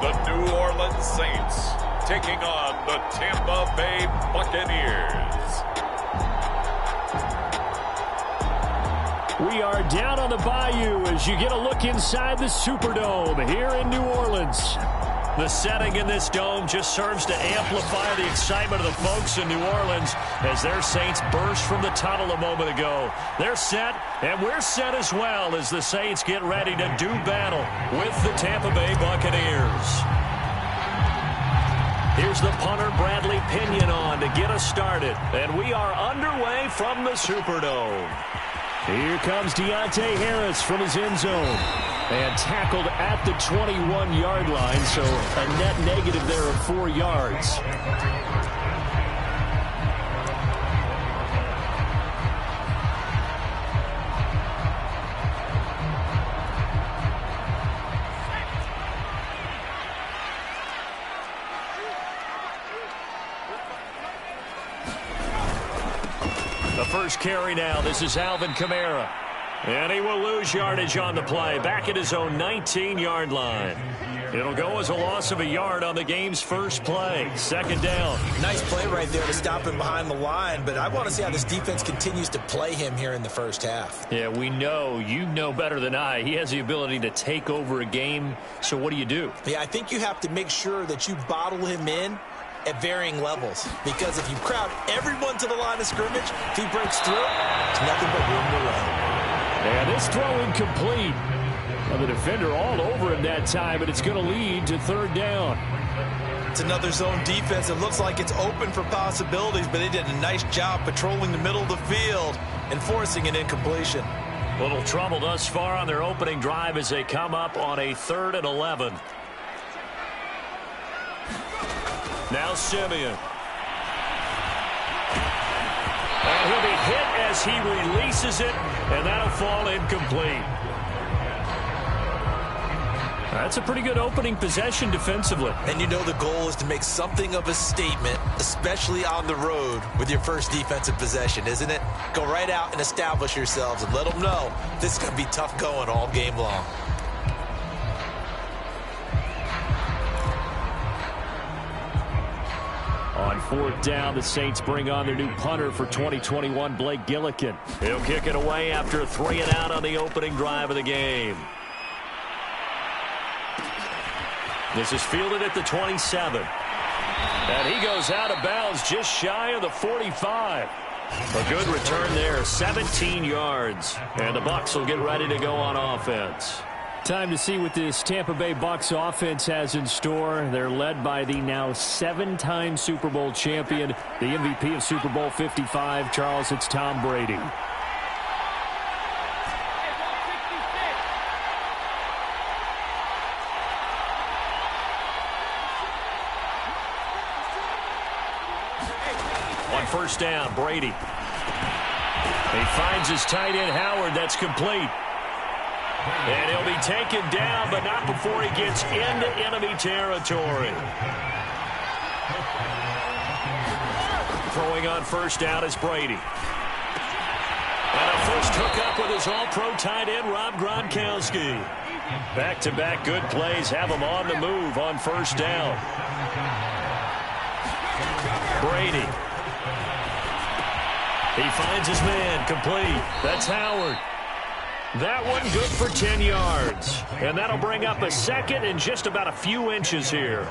the New Orleans Saints taking on the Tampa Bay Buccaneers. We are down on the bayou as you get a look inside the Superdome here in New Orleans. The setting in this dome just serves to amplify the excitement of the folks in New Orleans as their Saints burst from the tunnel a moment ago. They're set, and we're set as well as the Saints get ready to do battle with the Tampa Bay Buccaneers. Here's the punter, Bradley Pinion, on to get us started, and we are underway from the Superdome. Here comes Deontay Harris from his end zone. And tackled at the 21-yard line, so a net negative there of 4 yards. The first carry now. This is Alvin Kamara. And he will lose yardage on the play, back at his own 19-yard line. It'll go as a loss of a yard on the game's first play. Second down. Nice play right there to stop him behind the line, but I want to see how this defense continues to play him here in the first half. Yeah, we know, you know better than I, he has the ability to take over a game, so what do you do? Yeah, I think you have to make sure that you bottle him in at varying levels, because if you crowd everyone to the line of scrimmage, if he breaks through, it's nothing but room to run. And this throw incomplete. Well, the defender all over him that time, and it's going to lead to third down. It's another zone defense. It looks like it's open for possibilities, but they did a nice job patrolling the middle of the field and forcing an incompletion. Little trouble thus far on their opening drive as they come up on a 3rd and 11. Now Simeon. And he'll be hit as he releases it, and that'll fall incomplete. That's a pretty good opening possession defensively. And you know the goal is to make something of a statement, especially on the road with your first defensive possession, isn't it? Go right out and establish yourselves and let them know this is going to be tough going all game long. On 4th down, the Saints bring on their new punter for 2021, Blake Gillikin. He'll kick it away after a 3-and-out on the opening drive of the game. This is fielded at the 27. And he goes out of bounds just shy of the 45. A good return there, 17 yards. And the Bucs will get ready to go on offense. Time to see what this Tampa Bay Bucs offense has in store. They're led by the now 7-time Super Bowl champion, the MVP of Super Bowl 55. Charles, it's Tom Brady. On first down, Brady. He finds his tight end, Howard. That's complete. And he'll be taken down, but not before he gets into enemy territory. Throwing on first down is Brady. And a first hookup with his all-pro tight end, Rob Gronkowski. Back-to-back good plays have him on the move on first down. Brady. He finds his man, complete. That's Howard. That one good for 10 yards. And that'll bring up a second and just about a few inches here.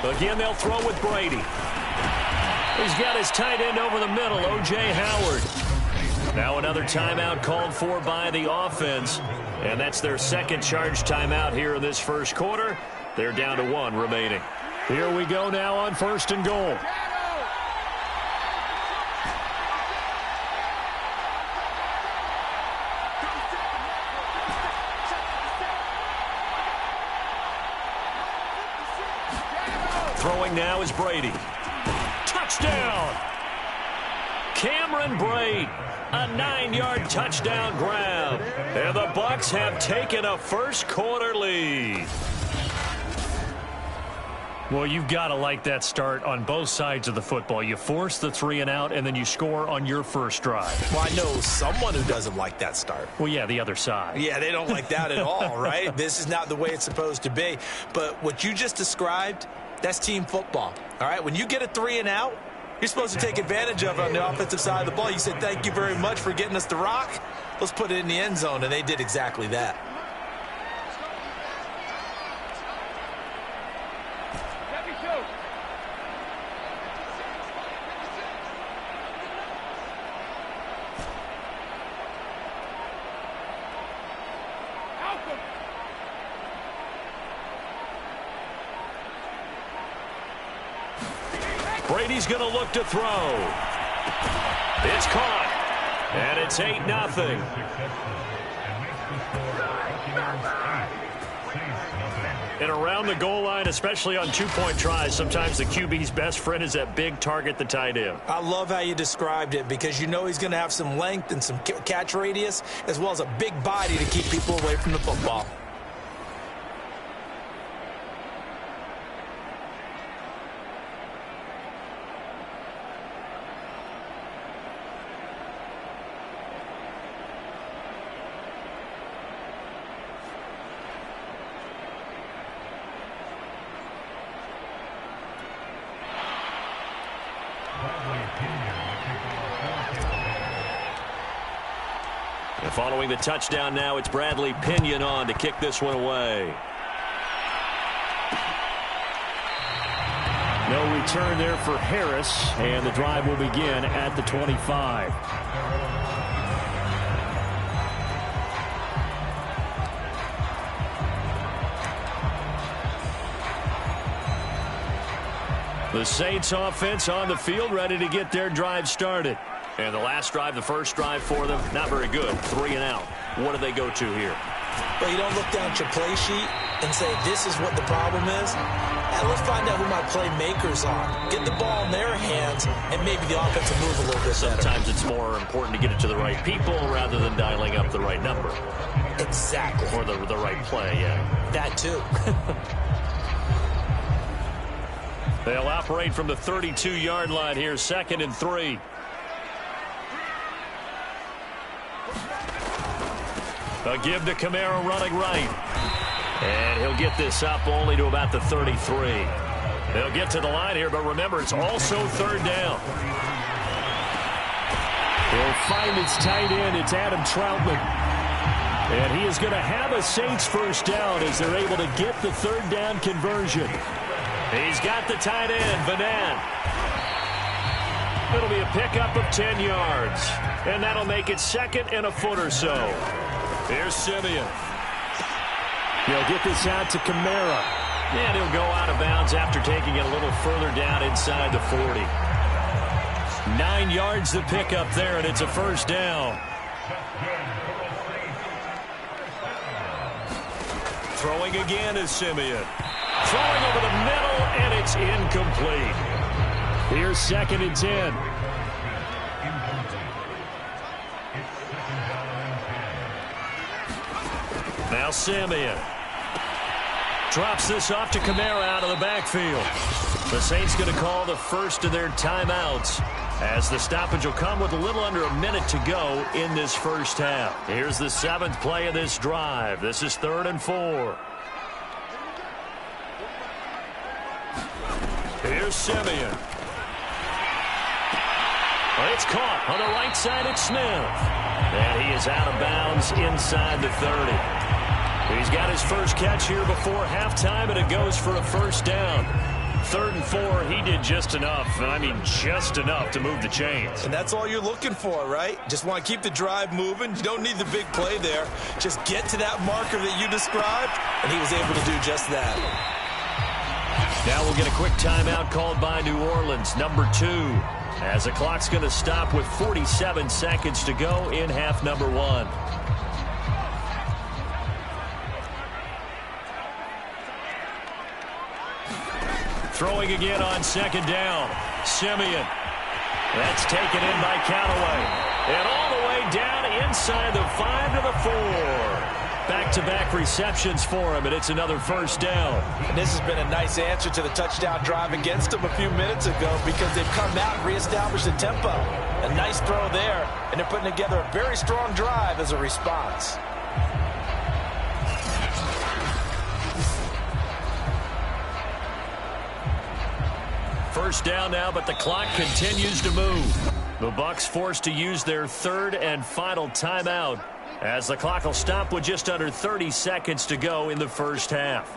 Again, they'll throw with Brady. He's got his tight end over the middle, O.J. Howard. Now another timeout called for by the offense. And that's their second charge timeout here in this first quarter. They're down to 1 remaining. Here we go now on first and goal. Throwing now is Brady. Touchdown! Cameron Brate, a 9-yard touchdown grab. And the Bucs have taken a first-quarter lead. Well, you've got to like that start on both sides of the football. You force the 3-and-out, and then you score on your first drive. Well, I know someone who doesn't like that start. Well, yeah, the other side. Yeah, they don't like that at all, right? This is not the way it's supposed to be. But what you just described, that's team football, all right? When you get a 3-and-out, you're supposed to take advantage of it on the offensive side of the ball. You said, thank you very much for getting us the rock. Let's put it in the end zone, and they did exactly that. Brady's going to look to throw. It's caught. And it's 8-0. And around the goal line, especially on two-point tries, sometimes the QB's best friend is that big target, the tight end. I love how you described it because you know he's going to have some length and some catch radius as well as a big body to keep people away from the football. And following the touchdown now, it's Bradley Pinion on to kick this one away. No return there for Harris, and the drive will begin at the 25. The Saints offense on the field, ready to get their drive started. And the last drive, the first drive for them, not very good. 3-and-out. What do they go to here? Well, you don't look down at your play sheet and say, this is what the problem is. And let's find out who my playmakers are. Get the ball in their hands, and maybe the offense will move a little bit better. Sometimes it's more important to get it to the right people rather than dialing up the right number. Exactly. Or the right play, yeah. That too. They'll operate from the 32-yard line here, 2nd and 3. A give to Kamara running right. And he'll get this up only to about the 33. They'll get to the line here, but remember, it's also 3rd down. He'll find its tight end. It's Adam Troutman. And he is going to have a Saints first down as they're able to get the 3rd down conversion. He's got the tight end, Vanette. It'll be a pickup of 10 yards. And that'll make it 2nd and a foot or so. Here's Simeon. He'll get this out to Kamara. And he'll go out of bounds after taking it a little further down inside the 40. 9 yards to pick up there, and it's a first down. Throwing again is Simeon. Throwing over the middle, and it's incomplete. Here's 2nd and 10. Now Simeon drops this off to Kamara out of the backfield. The Saints going to call the first of their timeouts as the stoppage will come with a little under a minute to go in this first half. Here's the 7th play of this drive. This is 3rd and 4. Here's Simeon. It's caught on the right side at Smith. And he is out of bounds inside the 30. He's got his first catch here before halftime, and it goes for a first down. 3rd and 4, he did just enough, and I mean just enough to move the chains. And that's all you're looking for, right? Just want to keep the drive moving. You don't need the big play there. Just get to that marker that you described, and he was able to do just that. Now we'll get a quick timeout called by New Orleans, number 2, as the clock's going to stop with 47 seconds to go in half number 1. Throwing again on second down. Simeon. That's taken in by Callaway. And all the way down inside the 5 to the 4. Back-to-back receptions for him, and it's another first down. And this has been a nice answer to the touchdown drive against him a few minutes ago because they've come out and reestablished the tempo. A nice throw there, and they're putting together a very strong drive as a response. First down now, but the clock continues to move. The Bucs forced to use their third and final timeout, as the clock will stop with just under 30 seconds to go in the first half.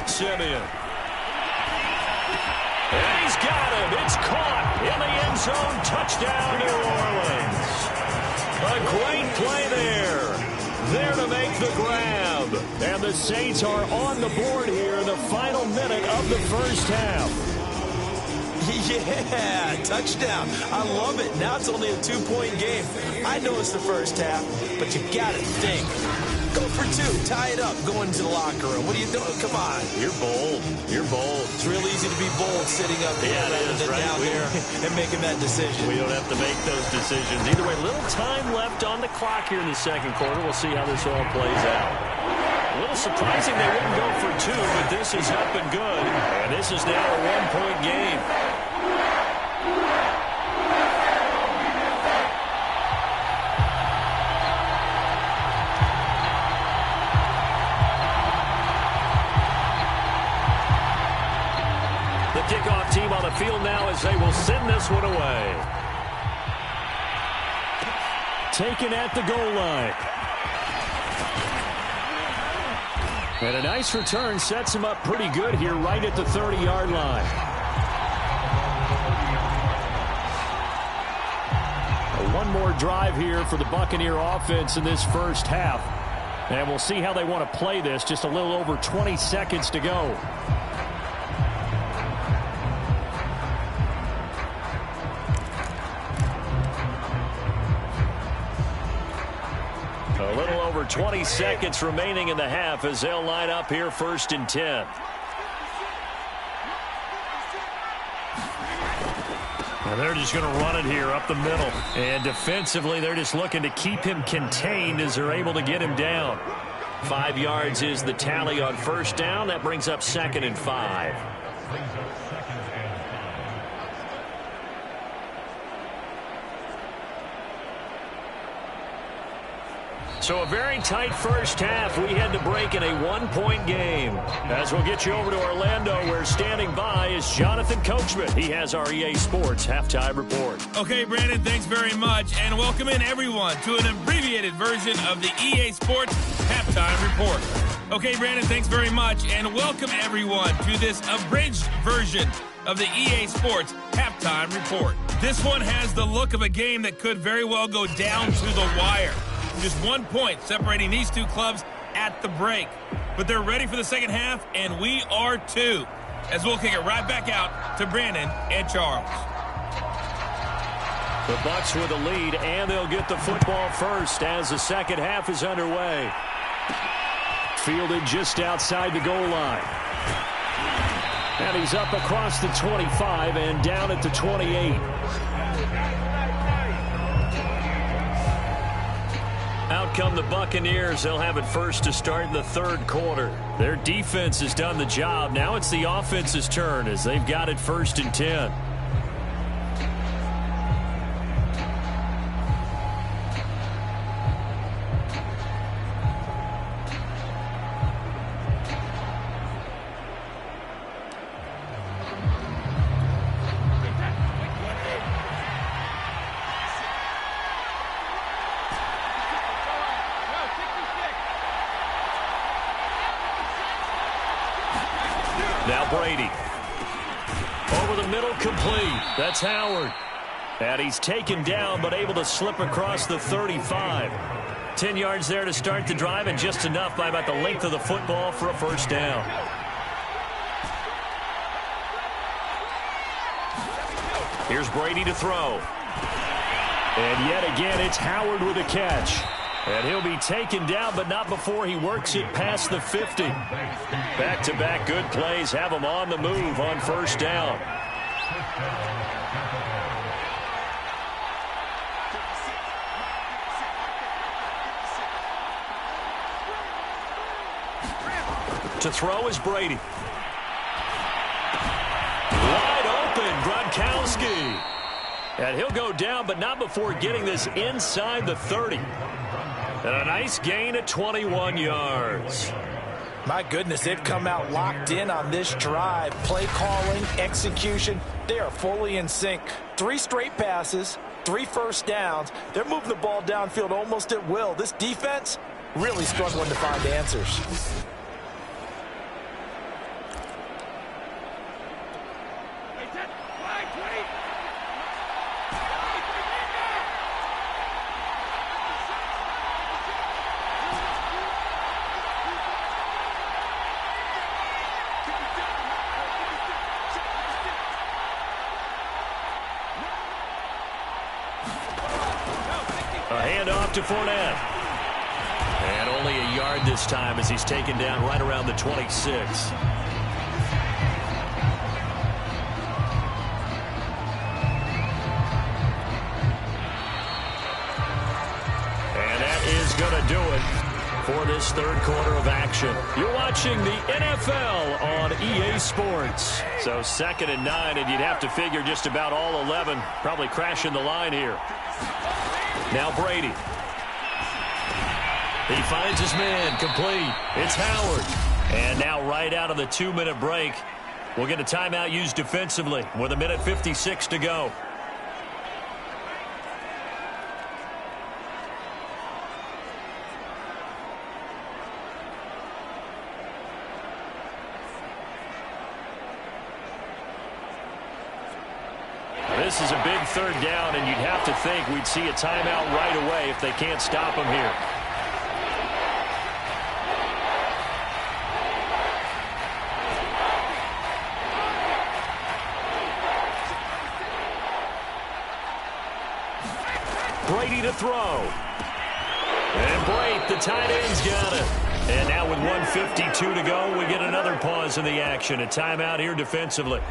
Simeon. And he's got him. It's caught in the end zone. Touchdown, New Orleans. A great play there. There to make the grab. And the Saints are on the board here in the final minute of the first half. Yeah, touchdown. I love it. Now it's only a 2-point game. I know it's the first half, but you got to think. Go for 2. Tie it up. Go into the locker room. What are you doing? Come on. You're bold. You're bold. It's real easy to be bold sitting up here rather than down there and making that decision. We don't have to make those decisions. Either way, little time left on the clock here in the second quarter. We'll see how this all plays out. A little surprising they wouldn't go for 2, but this is up and good. And this is now a 1-point game. Kickoff team on the field now as they will send this one away. Taken at the goal line. And a nice return sets him up pretty good here right at the 30-yard line. One more drive here for the Buccaneer offense in this first half. And we'll see how they want to play this. Just a little over 20 seconds to go. A little over 20 seconds remaining in the half as they'll line up here 1st and 10. And they're just going to run it here up the middle. And defensively, they're just looking to keep him contained as they're able to get him down. 5 yards is the tally on first down. That brings up 2nd and 5. So a very tight first half. We head to break in a 1-point game. As we'll get you over to Orlando, where standing by is Jonathan Coachman. He has our EA Sports Halftime Report. Okay, Brandon, thanks very much. And welcome in, everyone, to an abbreviated version of the EA Sports Halftime Report. Okay, Brandon, thanks very much. And welcome, everyone, to this abridged version of the EA Sports Halftime Report. This one has the look of a game that could very well go down to the wire. Just 1 point separating these two clubs at the break. But they're ready for the second half, and we are too, as we'll kick it right back out to Brandon and Charles. The Bucs with the lead, and they'll get the football first as the second half is underway. Fielded just outside the goal line. And he's up across the 25 and down at the 28. Out come the Buccaneers. They'll have it first to start in the third quarter. Their defense has done the job. Now it's the offense's turn as they've got it 1st and 10. Now Brady. Over the middle, complete. That's Howard. And he's taken down, but able to slip across the 35. 10 yards there to start the drive, and just enough by about the length of the football for a first down. Here's Brady to throw. And yet again, it's Howard with a catch. And he'll be taken down, but not before he works it past the 50. Back-to-back good plays have him on the move on first down. To throw is Brady. Wide open, Gronkowski. And he'll go down, but not before getting this inside the 30. And a nice gain at 21 yards. My goodness, they've come out locked in on this drive. Play calling, execution, they are fully in sync. 3 straight passes, 3 first downs. They're moving the ball downfield almost at will. This defense really struggling to find answers. To Fournette. And only a yard this time as he's taken down right around the 26. And that is going to do it for this third quarter of action. You're watching the NFL on EA Sports. So 2nd and 9, and you'd have to figure just about all 11 probably crashing the line here. Now Brady. He finds his man, complete. It's Howard. And now right out of the 2-minute break, we'll get a timeout used defensively with 1:56 to go. This is a big third down, and you'd have to think we'd see a timeout right away if they can't stop him here. Brady to throw. And Blake, the tight end's got it. And now with 1:52 to go, we get another pause in the action. A timeout here defensively.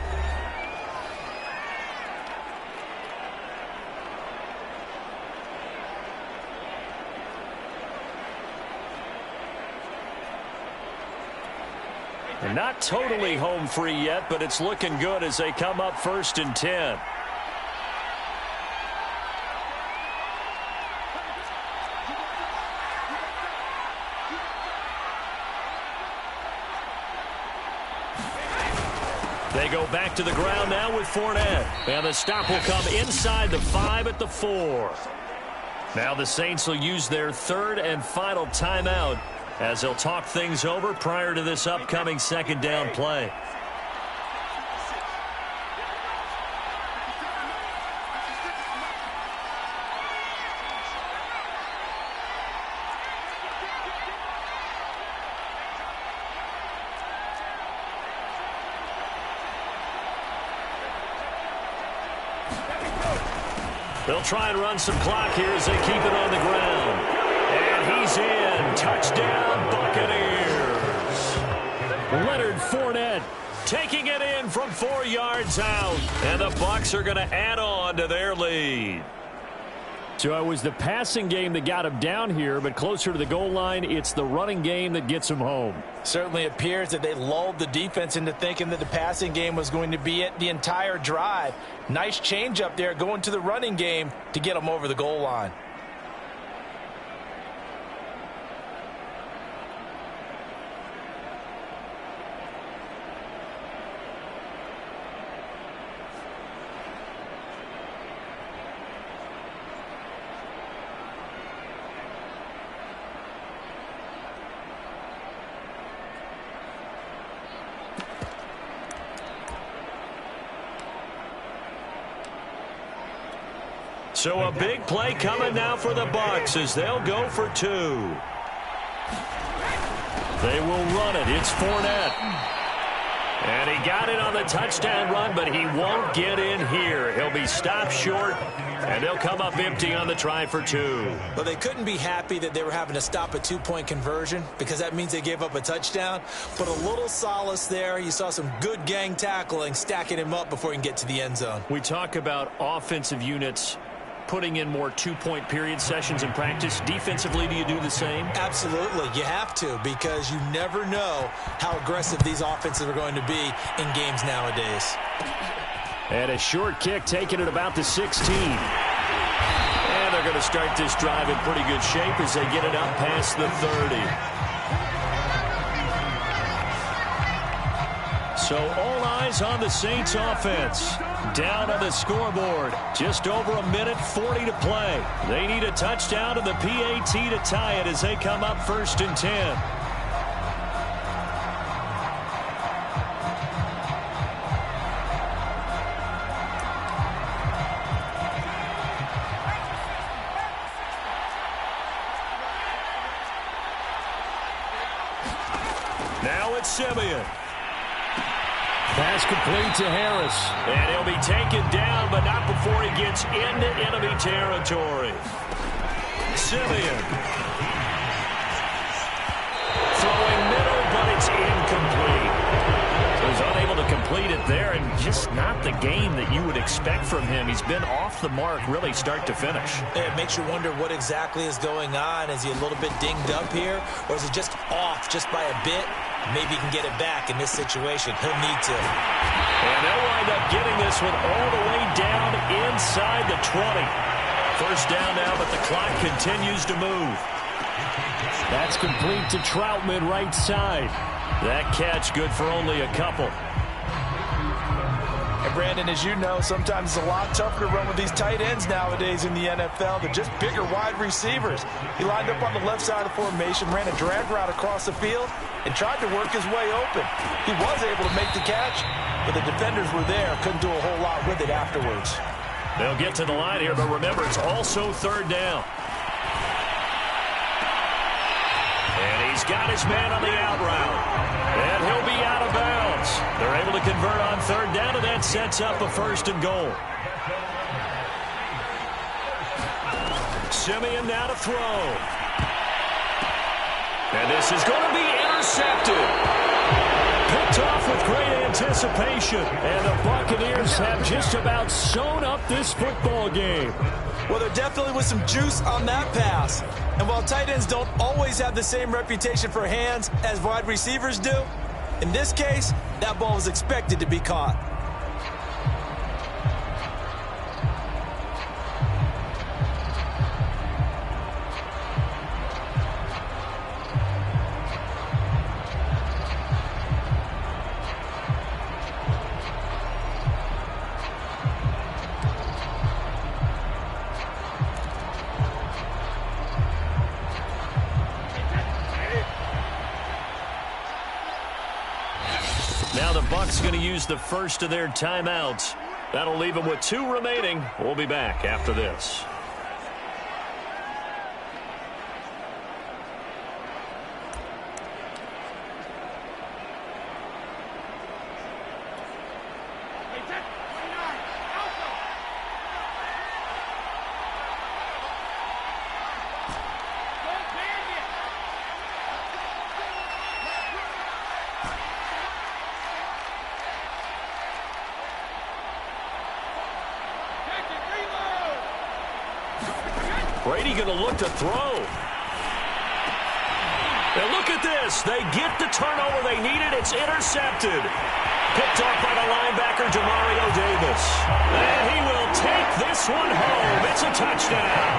They're not totally home free yet, but it's looking good as they come up 1st and 10. They go back to the ground now with Fournette. And the stop will come inside the 5 at the 4. Now the Saints will use their 3rd and final timeout as they'll talk things over prior to this upcoming 2nd down play. They'll try and run some clock here as they keep it on the ground. And he's in. Touchdown, Buccaneers. Leonard Fournette taking it in from 4 yards out. And the Bucs are going to add on to their lead. So it was the passing game that got him down here, but closer to the goal line, it's the running game that gets him home. Certainly appears that they lulled the defense into thinking that the passing game was going to be it the entire drive. Nice change up there going to the running game to get them over the goal line. So a big play coming now for the Bucs as they'll go for 2. They will run it. It's Fournette. And he got it on the touchdown run, but he won't get in here. He'll be stopped short, and they'll come up empty on the try for 2. Well, they couldn't be happy that they were having to stop a 2-point conversion because that means they gave up a touchdown. But a little solace there. You saw some good gang tackling, stacking him up before he can get to the end zone. We talk about offensive units putting in more 2-point period sessions in practice. Defensively, do you do the same? Absolutely. You have to, because you never know how aggressive these offenses are going to be in games nowadays. And a short kick taken at about the 16. And they're going to start this drive in pretty good shape as they get it up past the 30. So all eyes on the Saints offense. Down on the scoreboard. Just over a minute 40 to play. They need a touchdown and the PAT to tie it as they come up 1st and 10. Now it's Simeon. Pass complete to Harris. And he'll be taken down, but not before he gets into enemy territory. Simeon. Throwing middle, but it's incomplete. So he's unable to complete it there, and just not the game that you would expect from him. He's been off the mark, really start to finish. It makes you wonder what exactly is going on. Is he a little bit dinged up here, or is he just off just by a bit? Maybe he can get it back in this situation. He'll need to. And they'll wind up getting this one all the way down inside the 20. 1st down now, but the clock continues to move. That's complete to Troutman, right side. That catch good for only a couple. And Brandon, as you know, sometimes it's a lot tougher to run with these tight ends nowadays in the NFL. They're just bigger wide receivers. He lined up on the left side of the formation, ran a drag route across the field, and tried to work his way open. He was able to make the catch, but the defenders were there, couldn't do a whole lot with it afterwards. They'll get to the line here, but remember, it's also 3rd down. And he's got his man on the out route. And he'll be out of bounds. They're able to convert on 3rd down, and that sets up a 1st and goal. Simeon now to throw. And this is going to be intercepted. Picked off with great anticipation. And the Buccaneers have just about sewn up this football game. Well, there definitely was some juice on that pass. And while tight ends don't always have the same reputation for hands as wide receivers do, in this case, that ball was expected to be caught. Now the Bucs going to use the first of their timeouts. That'll leave them with 2 remaining. We'll be back after this. Brady going to look to throw. And look at this. They get the turnover they needed. It's intercepted. Picked off by the linebacker, Demario Davis. And he will take this one home. It's a touchdown.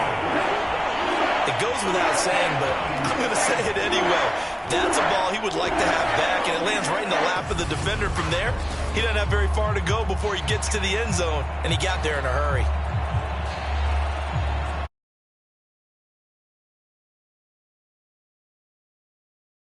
It goes without saying, but I'm going to say it anyway. That's a ball he would like to have back, and it lands right in the lap of the defender from there. He doesn't have very far to go before he gets to the end zone, and he got there in a hurry.